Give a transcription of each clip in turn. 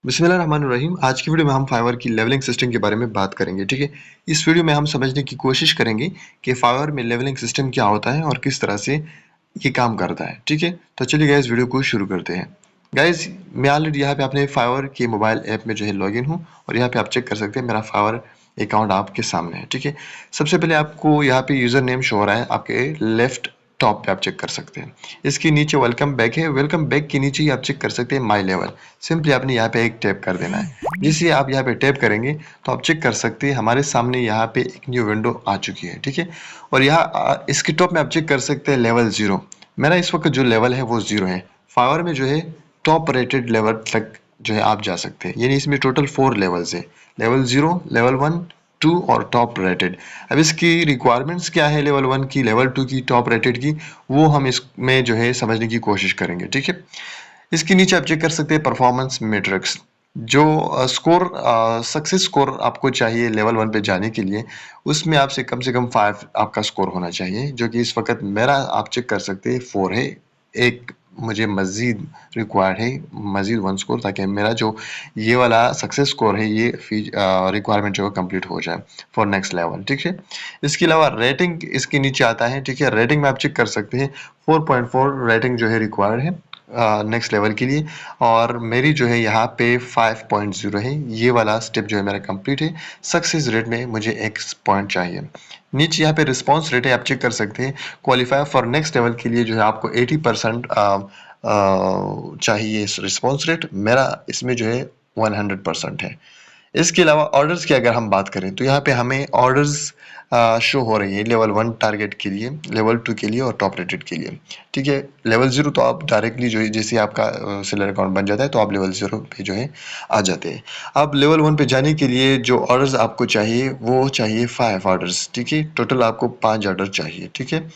बिस्मिल्लाहिर्रहमानिर्रहीम। आज की वीडियो में हम फाइवर की लेवलिंग सिस्टम के बारे में बात करेंगे, ठीक है। इस वीडियो में हम समझने की कोशिश करेंगे कि फाइवर में लेवलिंग सिस्टम क्या होता है और किस तरह से ये काम करता है, ठीक है। तो चलिए गाइस वीडियो को शुरू करते हैं। गाइस मैं ऑलरेडी यहाँ पे अपने फाइवर के मोबाइल ऐप में जो है लॉगिन हूँ और यहाँ पे आप चेक कर सकते हैं मेरा फाइवर अकाउंट आपके सामने है, ठीक है। सबसे पहले आपको यहाँ पे यूजर नेम शो हो रहा है आपके लेफ्ट टॉप पे, आप चेक कर सकते हैं। इसके नीचे वेलकम बैक है, वेलकम बैक के नीचे ही आप चेक कर सकते हैं माई लेवल। सिंपली आपने यहाँ पे एक टैप कर देना है। जिसे आप यहाँ पे टैप करेंगे तो आप चेक कर सकते हैं हमारे सामने यहाँ पे एक न्यू विंडो आ चुकी है, ठीक है। और यहाँ इसके टॉप में आप चेक कर सकते हैं लेवल 0। मेरा इस वक्त जो लेवल है वो 0 है। फाइवर में जो है टॉप रेटेड लेवल तक जो है आप जा सकते हैं, यानी इसमें टोटल 4 लेवल्स है। लेवल 0, लेवल 1, 2 और टॉप रेटेड। अब इसकी रिक्वायरमेंट्स क्या है लेवल 1 की, लेवल 2 की, टॉप रेटेड की, वो हम इसमें जो है समझने की कोशिश करेंगे, ठीक है। इसके नीचे आप चेक कर सकते हैं परफॉर्मेंस मैट्रिक्स। जो स्कोर सक्सेस स्कोर आपको चाहिए लेवल 1 पे जाने के लिए, उसमें आपसे कम से कम 5 आपका स्कोर होना चाहिए, जो कि इस वक्त मेरा आप चेक कर सकते हैं 4 है। एक मुझे मजीद रिक्वायर्ड है, मजीद 1 स्कोर, ताकि मेरा जो ये वाला सक्सेस स्कोर है ये रिक्वायरमेंट जो है कंप्लीट हो जाए फॉर नेक्स्ट लेवल, ठीक है। इसके अलावा रेटिंग इसके नीचे आता है, ठीक है। रेटिंग में आप चेक कर सकते हैं 4.4 रेटिंग जो है रिक्वायर्ड है नेक्स्ट लेवल के लिए, और मेरी जो है यहाँ पे 5.0 है। ये वाला स्टेप जो है मेरा कंप्लीट है। सक्सेस रेट में मुझे 1 पॉइंट चाहिए। नीचे यहाँ पे रिस्पॉन्स रेट है, आप चेक कर सकते हैं। क्वालिफाई फॉर नेक्स्ट लेवल के लिए जो है आपको 80% चाहिए रिस्पॉन्स रेट। मेरा इसमें जो है 100% है। इसके अलावा ऑर्डर्स की अगर हम बात करें तो यहाँ पे हमें ऑर्डर्स शो हो रही है लेवल 1 टारगेट के लिए, लेवल 2 के लिए और टॉप रेटेड के लिए, ठीक है। लेवल 0 तो आप डायरेक्टली जो है जैसे आपका सेलर अकाउंट बन जाता है तो आप लेवल 0 पे जो है आ जाते हैं। अब लेवल 1 पे जाने के लिए जो ऑर्डर्स आपको चाहिए वो चाहिए 5 ऑर्डर्स, ठीक है। टोटल आपको 5 ऑर्डर चाहिए, ठीक है।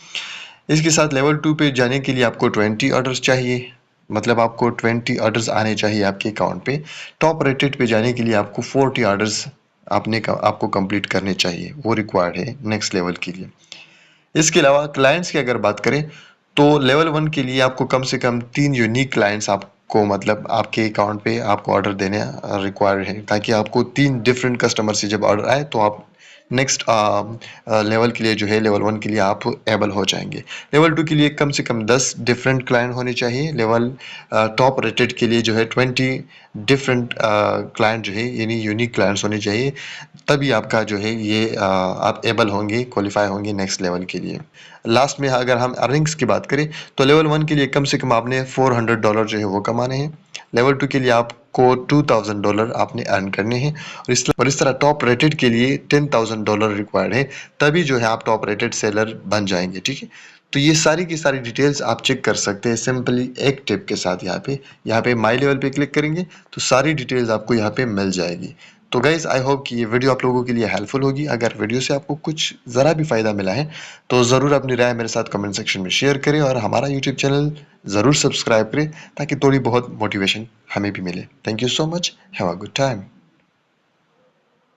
इसके साथ लेवल 2 पे जाने के लिए आपको 20 ऑर्डर्स चाहिए, मतलब आपको 20 ऑर्डर्स आने चाहिए आपके अकाउंट पे। टॉप रेटेड पे जाने के लिए आपको 40 ऑर्डर्स आपको कंप्लीट करने चाहिए, वो रिक्वायर्ड है नेक्स्ट लेवल के लिए। इसके अलावा क्लाइंट्स की अगर बात करें तो लेवल 1 के लिए आपको कम से कम 3 यूनिक क्लाइंट्स आपको, मतलब आपके अकाउंट पे आपको ऑर्डर देने रिक्वायर्ड है, ताकि आपको 3 डिफरेंट कस्टमर से जब ऑर्डर आए तो आप नेक्स्ट लेवल के लिए जो है लेवल 1 के लिए आप एबल हो जाएंगे। लेवल 2 के लिए कम से कम 10 डिफरेंट क्लाइंट होने चाहिए। लेवल टॉप रेटेड के लिए जो है 20 डिफरेंट क्लाइंट जो है यानी यूनिक क्लाइंट्स होने चाहिए, तभी आपका जो है ये आप एबल होंगे, क्वालिफाई होंगे नेक्स्ट लेवल के लिए। लास्ट में अगर हम अर्निंग्स की बात करें तो लेवल 1 के लिए कम से कम आपने $400 जो है वो कमाने हैं। लेवल 2 के लिए आपको $2000 आपने अर्न करने हैं, और इस तरह टॉप रेटेड के लिए $10,000 रिक्वायर्ड है, तभी जो है आप टॉप रेटेड सेलर बन जाएंगे, ठीक है। तो ये सारी की सारी डिटेल्स आप चेक कर सकते हैं सिंपली एक टिप के साथ। यहाँ पे माई लेवल पे क्लिक करेंगे तो सारी डिटेल्स आपको यहाँ पे मिल जाएगी। तो गाइज आई होप कि ये वीडियो आप लोगों के लिए हेल्पफुल होगी। अगर वीडियो से आपको कुछ ज़रा भी फ़ायदा मिला है तो ज़रूर अपनी राय मेरे साथ कमेंट सेक्शन में शेयर करें, और हमारा यूट्यूब चैनल ज़रूर सब्सक्राइब करें ताकि थोड़ी बहुत मोटिवेशन हमें भी मिले। Thank you so much, have a good time.